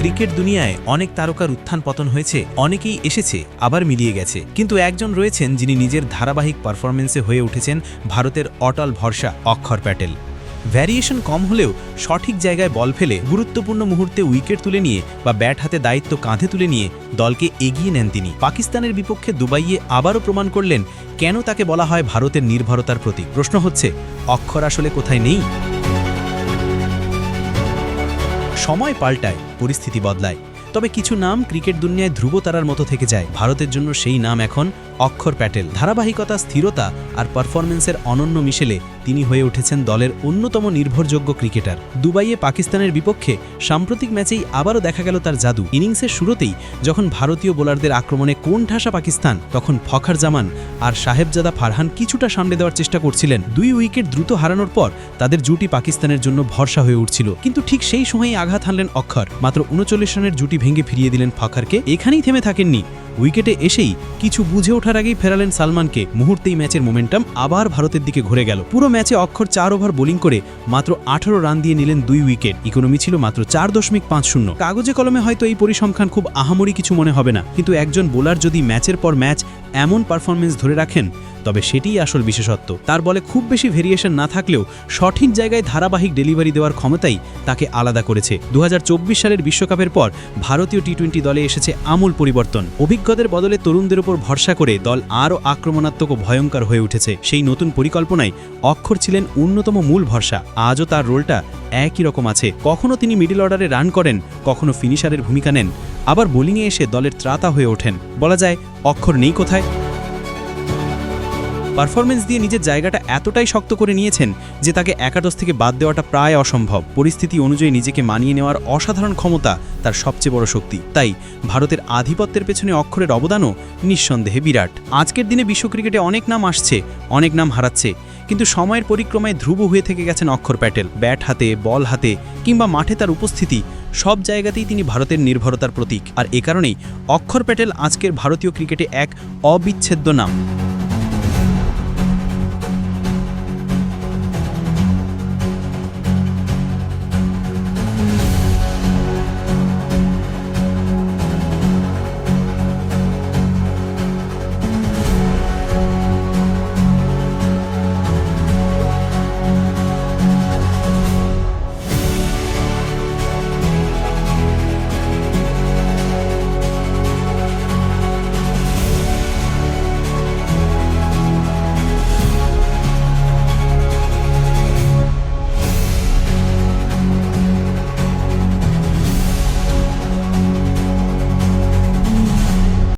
Cricket দুনিয়ায় অনেক তারকার উত্থান পতন হয়েছে, অনেকেই এসেছে আবার মিলিয়ে গেছে, কিন্তু একজন রয়েছেন যিনি নিজের ধারাবাহিক পারফরমেন্সে হয়ে উঠেছেন ভারতের অটল ভরসা অক্ষর প্যাটেল। ভ্যারিয়েশন কম হলেও সঠিক জায়গায় বল ফেলে গুরুত্বপূর্ণ মুহূর্তে উইকেট তুলে নিয়ে বা ব্যাট হাতে দায়িত্ব কাঁধে তুলে নিয়ে দলকে এগিয়ে নেন তিনি। পাকিস্তানের বিপক্ষে দুবাইয়ে আবারও প্রমাণ করলেন কেন তাকে বলা হয় ভারতের নির্ভরতার প্রতীক। প্রশ্ন হচ্ছে, অক্ষর আসলে কোথায় নেই? সময় পাল্টায়, পরিস্থিতি বদলায়, তবে কিছু নাম ক্রিকেট দুনিয়ায় ধ্রুবতারার মতো থেকে যায়। ভারতের জন্য সেই নাম এখন অক্ষর প্যাটেল। ধারাবাহিকতা, স্থিরতা আর পারফরমেন্সের অনন্য মিশেলে তিনি হয়ে উঠেছেন দলের অন্যতম নির্ভরযোগ্য ক্রিকেটার। দুবাইয়ে পাকিস্তানের বিপক্ষে সাম্প্রতিক ম্যাচেই আবারও দেখা গেল তার জাদু। ইনিংসের শুরুতেই যখন ভারতীয় বোলারদের আক্রমণে কোণঠাসা পাকিস্তান, তখন ফখর জামান আর সাহেবজাদা ফারহান কিছুটা সামলে দেওয়ার চেষ্টা করছিলেন। 2 উইকেট দ্রুত হারানোর পর তাদের জুটি পাকিস্তানের জন্য ভরসা হয়ে উঠছিল, কিন্তু ঠিক সেই সময়েই আঘাত হানলেন অক্ষর। মাত্র 39 রানের জুটি ভেঙে ফিরিয়ে দিলেন ফখরকে। এখানেই থেমে থাকেননি, উইকেটে এসেই কিছু বুঝে ওঠার আগেই ফেরালেন সালমানকে। মুহূর্তেই ম্যাচের মোমেন্টাম আবার ভারতের দিকে ঘুরে গেল। পুরো ম্যাচে অক্ষর 4 ওভার বোলিং করে মাত্র 18 রান দিয়ে নিলেন 2 উইকেট। ইকোনমি ছিল মাত্র 4.50। কাগজে কলমে হয়তো এই পরিসংখ্যান খুব আহামরি কিছু মনে হবে না, কিন্তু একজন বোলার যদি ম্যাচের পর ম্যাচ এমন পারফরমেন্স ধরে রাখেন, তবে সেটিই আসল বিশেষত্ব। তার বলে খুব বেশি ভেরিয়েশন না থাকলেও সঠিক জায়গায় ধারাবাহিক ডেলিভারি দেওয়ার ক্ষমতাই তাকে আলাদা করেছে। 2024 সালের বিশ্বকাপের পর ভারতীয় টি-20 দলে এসেছে আমূল পরিবর্তন। অভিজ্ঞদের বদলে তরুণদের উপর ভরসা করে দল আরও আক্রমণাত্মক ও ভয়ঙ্কর হয়ে উঠেছে। সেই নতুন পরিকল্পনায় অক্ষর ছিলেন অন্যতম মূল ভরসা। আজও তার রোলটা একই রকম আছে। কখনো তিনি মিডল অর্ডারে রান করেন, কখনো ফিনিশারের ভূমিকা নেন, আবার বোলিংয়ে এসে দলের ত্রাতা হয়ে ওঠেন। বলা যায়, অক্ষর নেই কোথায়? পারফরমেন্স দিয়ে নিজের জায়গাটা এতটাই শক্ত করে নিয়েছেন যে তাকে একাদশ থেকে বাদ দেওয়াটা প্রায় অসম্ভব। পরিস্থিতি অনুযায়ী নিজেকে মানিয়ে নেওয়ার অসাধারণ ক্ষমতা তার সবচেয়ে বড় শক্তি। তাই ভারতের আধিপত্যের পেছনে অক্ষরের অবদানও নিঃসন্দেহে বিরাট। আজকের দিনে বিশ্ব ক্রিকেটে অনেক নাম আসছে, অনেক নাম হারাচ্ছে, কিন্তু সময়ের পরিক্রমায় ধ্রুব হয়ে থেকে গেছেন অক্ষর প্যাটেল। ব্যাট হাতে, বল হাতে কিংবা মাঠে তার উপস্থিতি সব জায়গাতেই তিনি ভারতের নির্ভরতার প্রতীক। আর এ কারণেই অক্ষর প্যাটেল আজকের ভারতীয় ক্রিকেটে এক অবিচ্ছেদ্য নাম।